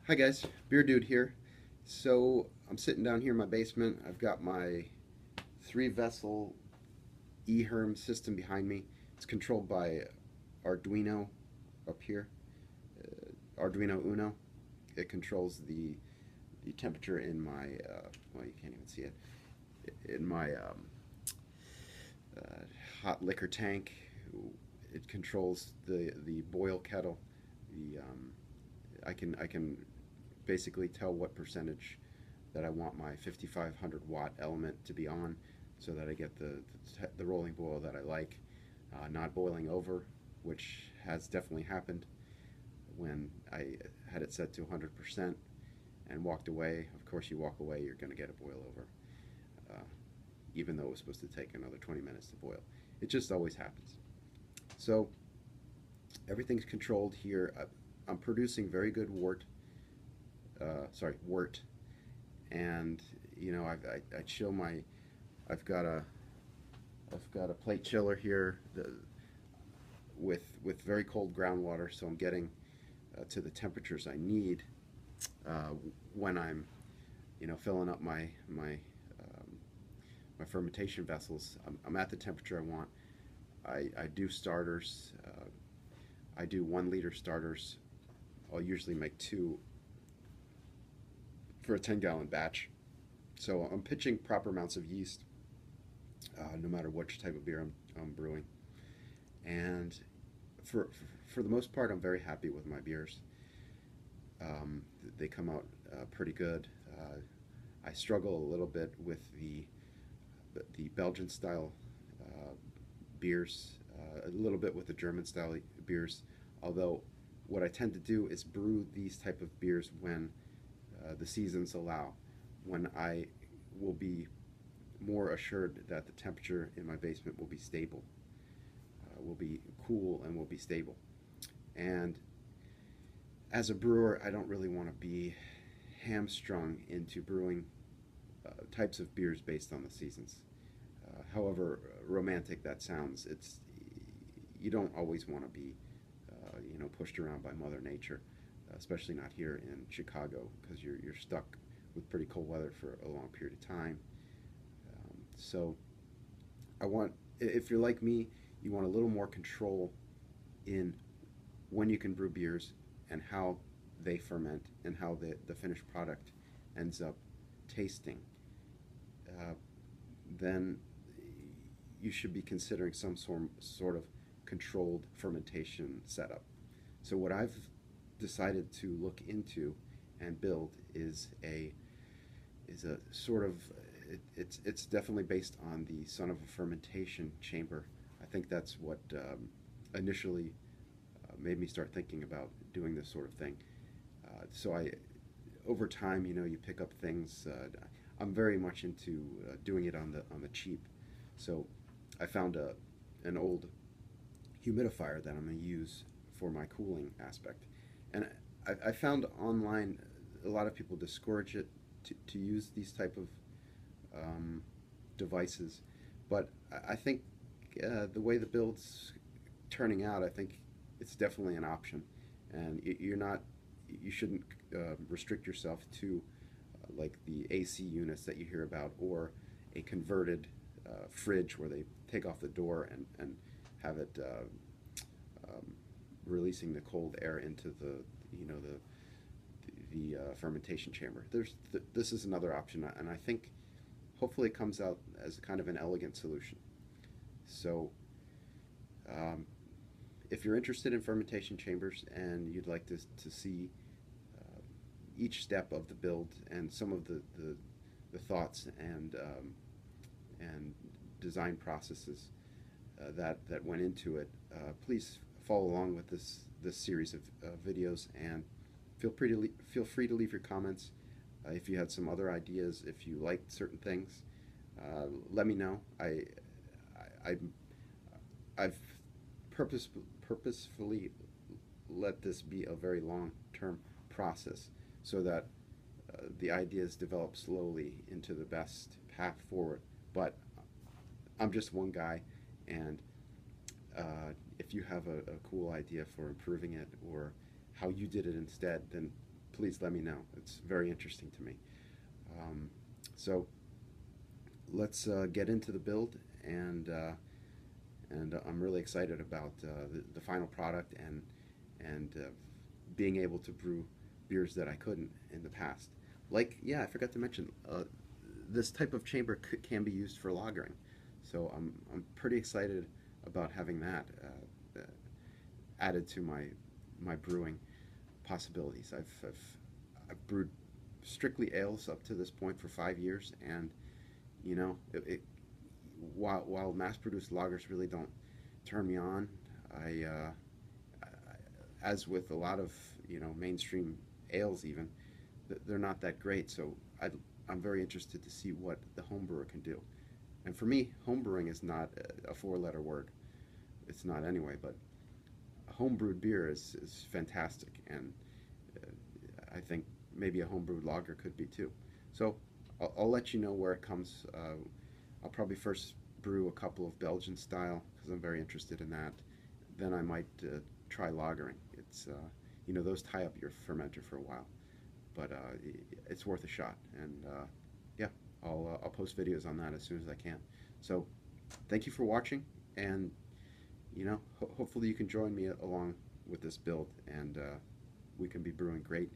Hi guys, Beer Dude here. So I'm sitting down here in my basement. I've got my 3 vessel eHerm system behind me. It's controlled by Arduino up here, Arduino Uno. It controls the temperature in my well, you can't even see it, in my hot liquor tank. It controls the boil kettle. The I can basically tell what percentage that I want my 5500 watt element to be on, so that I get the rolling boil that I like, not boiling over, which has definitely happened when I had it set to 100% and walked away. Of course, you walk away, you're going to get a boil over, uh, even though it was supposed to take another 20 minutes to boil. It just always happens. So everything's controlled here. I'm producing very good wort, and I chill my. I've got a plate chiller here with very cold groundwater, so I'm getting to the temperatures I need uh, when I'm filling up my fermentation vessels. I'm at the temperature I want. I do starters. I do 1 liter starters. I'll usually make 2 for a 10-gallon batch. So I'm pitching proper amounts of yeast, no matter which type of beer I'm brewing. And for for the most part, I'm very happy with my beers. They come out pretty good. I struggle a little bit with the Belgian style uh, beers, a little bit with the German style beers. Although what I tend to do is brew these type of beers when the seasons allow, when I will be more assured that the temperature in my basement will be stable, will be cool, and will be stable. And as a brewer, I don't really want to be hamstrung into brewing types of beers based on the seasons. However romantic that sounds, it's you don't always want to be pushed around by Mother Nature, especially not here in Chicago, because you're stuck with pretty cold weather for a long period of time. So I want, if you're like me, you want a little more control in when you can brew beers and how they ferment and how the finished product ends up tasting. Uh, then you should be considering some sort of controlled fermentation setup. So what I've decided to look into and build is a sort of, it's definitely based on the son of a fermentation chamber. I think that's what initially made me start thinking about doing this sort of thing. So I, over time, you pick up things. I'm very much into doing it on the cheap. So I found an old humidifier that I'm going to use for my cooling aspect. And I found online a lot of people discourage it to use these type of devices, but I think the way the build's turning out, I think it's definitely an option, and you shouldn't restrict yourself to like the AC units that you hear about, or a converted fridge where they take off the door and have it releasing the cold air into the fermentation chamber. This is another option, and I think hopefully it comes out as kind of an elegant solution. So um, if you're interested in fermentation chambers and you'd like to see each step of the build and some of the thoughts and design processes that went into it, please follow along with this series of videos, and feel free to leave your comments. If you had some other ideas, if you liked certain things, let me know. I I've purposefully let this be a very long-term process, so that the ideas develop slowly into the best path forward. But I'm just one guy, and if you have a cool idea for improving it, or how you did it instead, then please let me know. It's very interesting to me. So let's get into the build, and I'm really excited about the final product, and being able to brew beers that I couldn't in the past. Like, yeah, I forgot to mention, this type of chamber can be used for lagering, so I'm pretty excited about having that added to my brewing possibilities. I've brewed strictly ales up to this point for 5 years, and you know, while mass-produced lagers really don't turn me on, as with a lot of mainstream ales, even they're not that great. So I'm very interested to see what the home brewer can do. And for me, home brewing is not a four-letter word. It's not anyway, but homebrewed beer is fantastic, and I think maybe a homebrewed lager could be too. So I'll let you know where it comes. I'll probably first brew a couple of Belgian style because I'm very interested in that. Then I might try lagering. It's those tie up your fermenter for a while, but it's worth a shot. And yeah, I'll post videos on that as soon as I can. So thank you for watching, and hopefully you can join me along with this build, and we can be brewing great,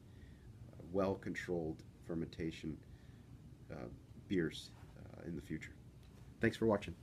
well-controlled fermentation beers in the future. Thanks for watching.